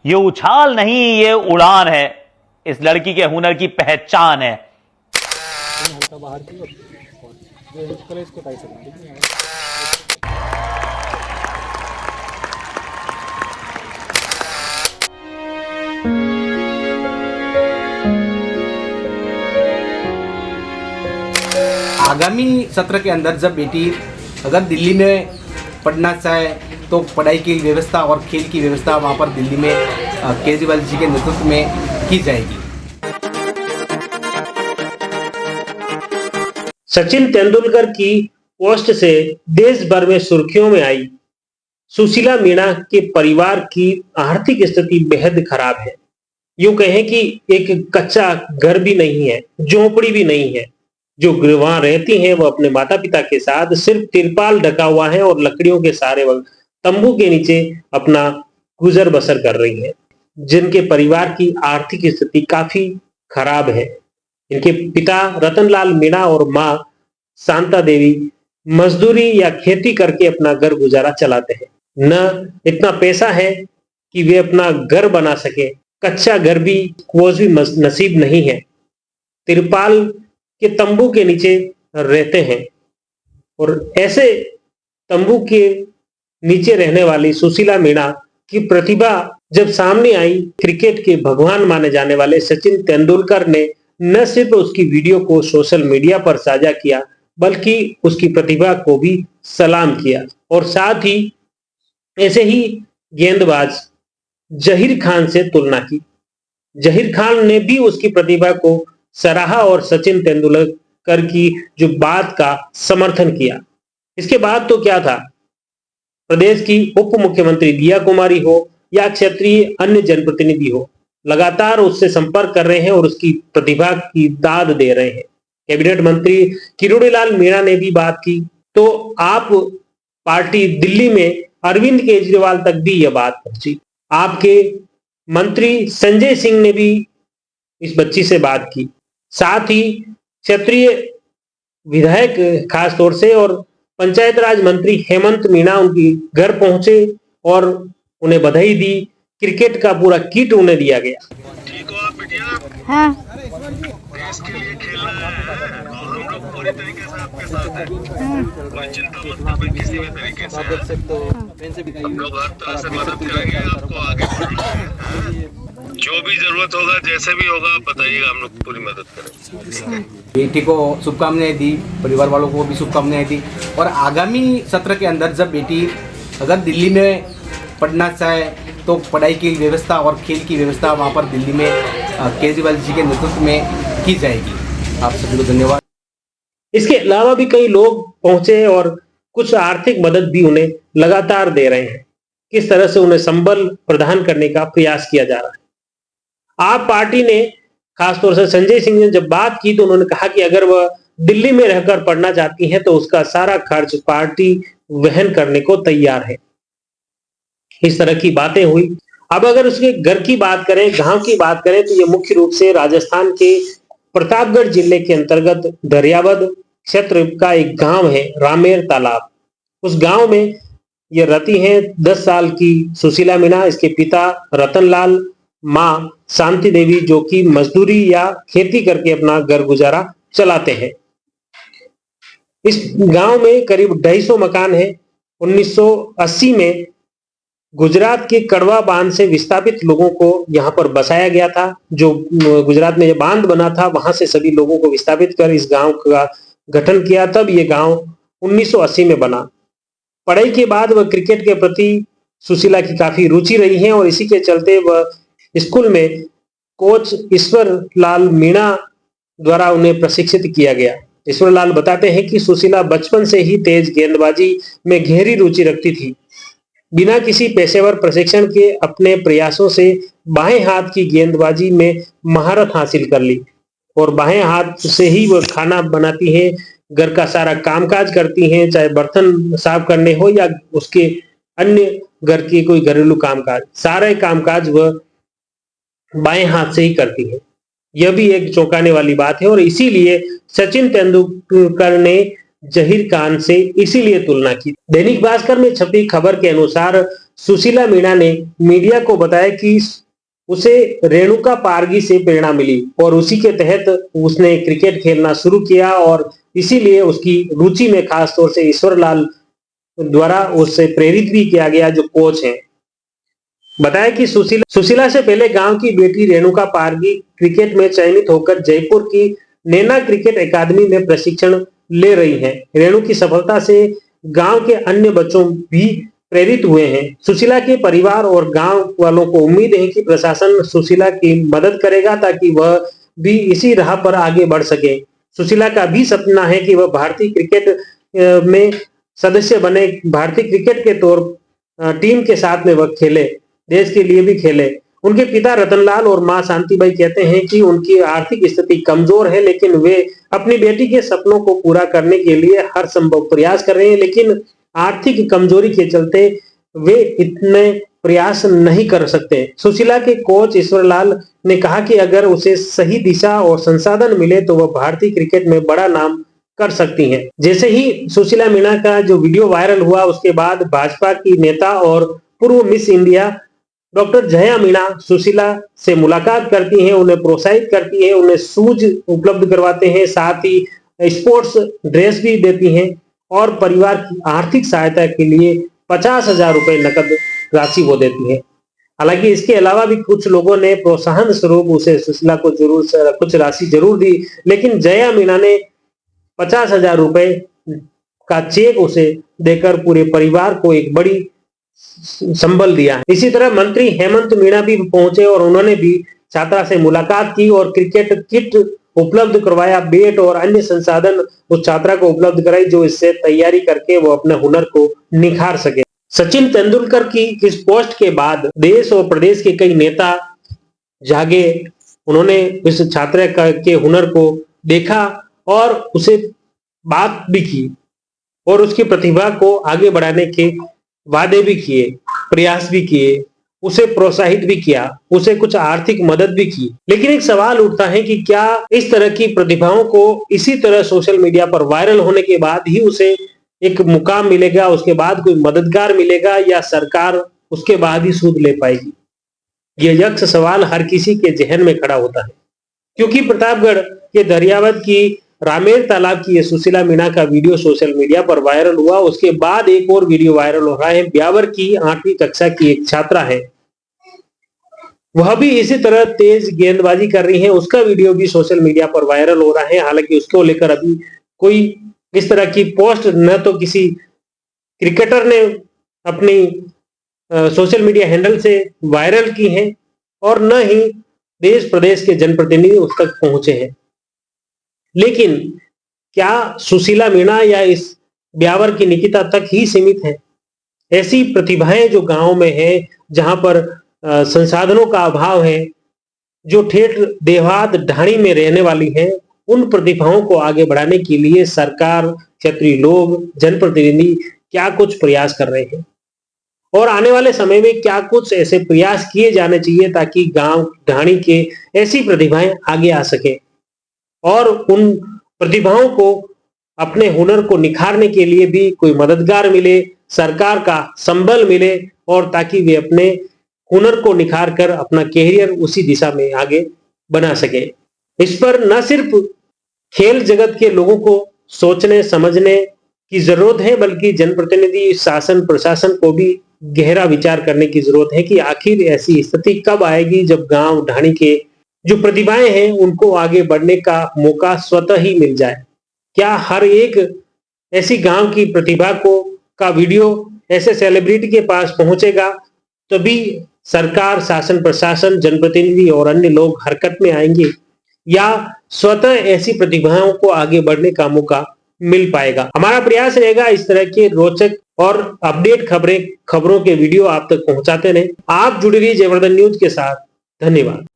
ये उछाल नहीं, ये उड़ान है। इस लड़की के हुनर की पहचान है। हल्का बाहर की और जो कलर इसको टाइट करना है। आगामी सत्र के अंदर जब बेटी अगर दिल्ली में पढ़ना चाहे तो पढ़ाई की व्यवस्था और खेल की व्यवस्था वहाँ पर दिल्ली में केजरीवाल जी के नेतृत्व में की जाएगी। सचिन तेंदुलकर की पोस्ट से देश भर में सुर्खियों में आई सुशीला मीणा के परिवार की आर्थिक स्थिति बेहद खराब है। यूं कहें कि एक कच्चा घर भी नहीं है, झोपड़ी भी नहीं है। जो वहां रहती हैं वो अपने माता पिता के साथ सिर्फ तिरपाल ढका हुआ है और लकड़ियों के सहारे वक्त तंबू के नीचे अपना गुजर बसर कर रही है। जिनके परिवार की आर्थिक स्थिति काफी खराब है। इनके पिता रतनलाल मीणा और मां शांता देवी मजदूरी या खेती करके अपना घर गुजारा चलाते हैं। न इतना पैसा है कि वे अपना घर बना सके, कच्चा घर भी वो भी नसीब नहीं है। तिरपाल के तंबू के नीचे रहते हैं और ऐसे तंबू के नीचे रहने वाली सुशीला मीणा की प्रतिभा जब सामने आई, क्रिकेट के भगवान माने जाने वाले सचिन तेंदुलकर ने न सिर्फ उसकी वीडियो को सोशल मीडिया पर साझा किया बल्कि उसकी प्रतिभा को भी सलाम किया। और साथ ही ऐसे ही गेंदबाज जहीर खान से तुलना की। जहीर खान ने भी उसकी प्रतिभा को सराहा और सचिन तेंदुलकर की जो बात का समर्थन किया। इसके बाद तो क्या था, प्रदेश की उप मुख्यमंत्री दिया कुमारी हो या क्षेत्रीय अन्य जनप्रतिनिधि हो, लगातार उससे संपर्क कर रहे हैं और उसकी प्रतिभा की दाद दे रहे हैं। कैबिनेट मंत्री किरोड़ीलाल मीणा ने भी बात की तो आप पार्टी दिल्ली में अरविंद केजरीवाल तक भी यह बात पहुंची। आपके मंत्री संजय सिंह ने भी इस बच्ची से बात की। साथ ही क्षेत्रीय विधायक खास तौर से और पंचायत राज मंत्री हेमंत मीणा उनकी घर पहुंचे और उन्हें बधाई दी। क्रिकेट का पूरा किट उन्हें दिया गया। ठीक हो आप बिटिया? हाँ। देश के लिए खेलना है और हम लोग पूरी तरीके से आपके साथ हैं। कोई चिंता मत करो किसी भी तरीके से। हम लोग हर तरह से मदद करेंगे आपको आगे बढ़ना है। जो भी जरूरत होगा, जैसे भी होगा आप बताइएगा, हम लोग पूरी मदद करेंगे। बेटी को शुभकामनाएं दी, परिवार वालों को भी शुभकामनाएं दी। और आगामी सत्र के अंदर जब बेटी अगर दिल्ली में पढ़ना चाहे तो पढ़ाई की व्यवस्था और खेल की व्यवस्था वहाँ पर दिल्ली में केजरीवाल जी के नेतृत्व में की जाएगी। आप सभी को धन्यवाद। इसके अलावा भी कई लोग पहुंचे और कुछ आर्थिक मदद भी उन्हें लगातार दे रहे हैं। किस तरह से उन्हें संबल प्रदान करने का प्रयास किया जा रहा है। आप पार्टी ने खासतौर से संजय सिंह ने जब बात की तो उन्होंने कहा कि अगर वह दिल्ली में रहकर पढ़ना चाहती हैं तो उसका सारा खर्च पार्टी वहन करने को तैयार है। इस तरह की बातें हुई। अब अगर उसके घर की बात करें, गांव की बात करें तो ये मुख्य रूप से राजस्थान के प्रतापगढ़ जिले के अंतर्गत दरियावद क्षेत्र का एक गांव है रामेर तालाब। उस गांव में ये रहती हैं 10 साल की सुशीला मीणा। इसके पिता रतनलाल, मां शांति देवी जो कि मजदूरी या खेती करके अपना घर गुजारा चलाते हैं। इस गांव में करीब 250 मकान है। 1980 में गुजरात के कड़वा बांध से विस्थापित लोगों को यहाँ पर बसाया गया था। जो गुजरात में ये बांध बना था वहां से सभी लोगों को विस्थापित कर इस गांव का गठन किया। तब ये गांव 1980 में बना। पढ़ाई के बाद वह क्रिकेट के प्रति सुशीला की काफी रुचि रही है और इसी के चलते वह स्कूल में कोच ईश्वर लाल मीणा द्वारा उन्हें प्रशिक्षित किया गया। ईश्वर लाल बताते हैं कि सुशीला बचपन से ही तेज गेंदबाजी में गहरी रुचि रखती थी। बिना किसी पेशेवर प्रशिक्षण के अपने प्रयासों से बाएं हाथ की गेंदबाजी में महारत हासिल कर ली और बाएं हाथ से ही वह खाना बनाती है, घर का सारा कामकाज करती हैं, चाहे बर्तन साफ करने हो या उसके अन्य घर के कोई घरेलू कामकाज, सारे कामकाज वह बाएं हाथ से ही करती है। यह भी एक चौंकाने वाली बात है और इसीलिए सचिन तेंदुलकर ने जहीर खान से इसीलिए तुलना की। दैनिक भास्कर में छपी खबर के अनुसार सुशीला मीणा ने मीडिया को बताया कि उसे रेणुका पारगी से प्रेरणा मिली और उसी के तहत उसने क्रिकेट खेलना शुरू किया और इसीलिए उसकी रुचि में खास तौर से ईश्वर लाल द्वारा उससे प्रेरित भी किया गया, जो कोच हैं। बताया कि सुशीला से पहले गांव की बेटी रेणुका पारगी क्रिकेट में चयनित होकर जयपुर की नैना क्रिकेट एकेडमी में प्रशिक्षण ले रही हैं। रेणु की सफलता से गांव के अन्य बच्चों भी प्रेरित हुए हैं। सुशीला के परिवार और गांव वालों को उम्मीद है कि प्रशासन सुशीला की मदद करेगा ताकि वह भी इसी राह पर आगे बढ़ सके। सुशीला का भी सपना है कि वह भारतीय क्रिकेट में सदस्य बने, भारतीय क्रिकेट के तौर टीम के साथ में वह खेले, देश के लिए भी खेले। उनके पिता रतनलाल और मां शांतिबाई कहते हैं कि उनकी आर्थिक स्थिति कमजोर है, लेकिन वे अपनी बेटी के सपनों को पूरा करने के लिए हर संभव प्रयास कर रहे हैं, लेकिन आर्थिक कमजोरी के चलते वे इतने प्रयास नहीं कर सकते। सुशीला के कोच ईश्वरलाल ने कहा कि अगर उसे सही दिशा और संसाधन मिले तो वह भारतीय क्रिकेट में बड़ा नाम कर सकती हैं। जैसे ही सुशीला मीणा का जो वीडियो वायरल हुआ, उसके बाद भाजपा की नेता और पूर्व miss India doctor Jaya Meena Sushila से मुलाकात करती हैं, उन्हें प्रोत्साहित करती है, उन्हें शूज उपलब्ध करवाते हैं, साथ ही स्पोर्ट्स ड्रेस भी देती हैं और परिवार की आर्थिक सहायता के लिए 50,000 रुपए नकद राशि वो देती है। हालांकि इसके अलावा भी कुछ लोगों ने प्रोत्साहन स्वरूप उसे सुशीला को जरूर कुछ राशि जरूर दी, लेकिन जया मीणा ने 50,000 रुपए का चेक उसे देकर पूरे परिवार को एक बड़ी संबल दिया है। इसी तरह मंत्री हेमंत मीणा भी पहुंचे और उन्होंने भी छात्रा से मुलाकात की और क्रिकेट किट उपलब्ध करवाया, बैट और अन्य संसाधन उस छात्रा को उपलब्ध कराई, जो इससे तैयारी करके वो अपने हुनर को निखार सके। सचिन तेंदुलकर की इस पोस्ट के बाद देश और प्रदेश के कई नेता जागे, उन्होंने इस छात्रा के हुनर को देखा और उसे बात भी की और उसकी प्रतिभा को आगे बढ़ाने के वादे भी किए, प्रयास भी किए, उसे प्रोत्साहित भी किया, उसे कुछ आर्थिक मदद भी की। लेकिन एक सवाल उठता है कि क्या इस तरह की प्रतिभाओं को इसी तरह सोशल मीडिया पर वायरल होने के बाद ही उसे एक मुकाम मिलेगा, उसके बाद कोई मददगार मिलेगा, या सरकार उसके बाद ही सूद ले पाएगी? यह यक्ष सवाल हर किसी के जहन में खड़ा होता है, क्योंकि प्रतापगढ़ के दरियावत की रामेर तालाब की सुशीला मीणा का वीडियो सोशल मीडिया पर वायरल हुआ। उसके बाद एक और वीडियो वायरल हो रहा है। ब्यावर की 8वीं कक्षा की एक छात्रा है, वह भी इसी तरह तेज गेंदबाजी कर रही है, उसका वीडियो भी सोशल मीडिया पर वायरल हो रहा है। हालांकि उसको लेकर अभी कोई इस तरह की पोस्ट न तो किसी क्रिकेटर ने अपनी सोशल मीडिया हैंडल से वायरल की है और न ही देश प्रदेश के जनप्रतिनिधि उस तक पहुंचे हैं। लेकिन क्या सुशीला मीणा या इस ब्यावर की निकिता तक ही सीमित है? ऐसी प्रतिभाएं जो गांव में है, जहां पर संसाधनों का अभाव है, जो ठेठ देहात ढाणी में रहने वाली हैं, उन प्रतिभाओं को आगे बढ़ाने के लिए सरकार, क्षेत्रीय लोग, जनप्रतिनिधि क्या कुछ प्रयास कर रहे हैं और आने वाले समय में क्या कुछ ऐसे प्रयास किए जाने चाहिए ताकि गांव ढाणी के ऐसी प्रतिभाएं आगे आ सके और उन प्रतिभाओं को अपने हुनर को निखारने के लिए भी कोई मददगार मिले, सरकार का संबल मिले, और ताकि वे अपने हुनर को निखार कर अपना कैरियर उसी दिशा में आगे बना सके। इस पर न सिर्फ खेल जगत के लोगों को सोचने समझने की जरूरत है, बल्कि जनप्रतिनिधि, शासन, प्रशासन को भी गहरा विचार करने की जरूरत है कि आखिर ऐसी स्थिति कब आएगी जब गांव ढाणी के जो प्रतिभाएं हैं उनको आगे बढ़ने का मौका स्वतः ही मिल जाए। क्या हर एक ऐसी गांव की प्रतिभा का वीडियो ऐसे सेलिब्रिटी के पास पहुंचेगा तभी सरकार, शासन, प्रशासन, जनप्रतिनिधि और अन्य लोग हरकत में आएंगे, या स्वतः ऐसी प्रतिभाओं को आगे बढ़ने का मौका मिल पाएगा? हमारा प्रयास रहेगा इस तरह के रोचक और अपडेट खबरों के वीडियो आप तक पहुंचाते रहे। आप जुड़ी रहिए जयवर्धन न्यूज के साथ। धन्यवाद।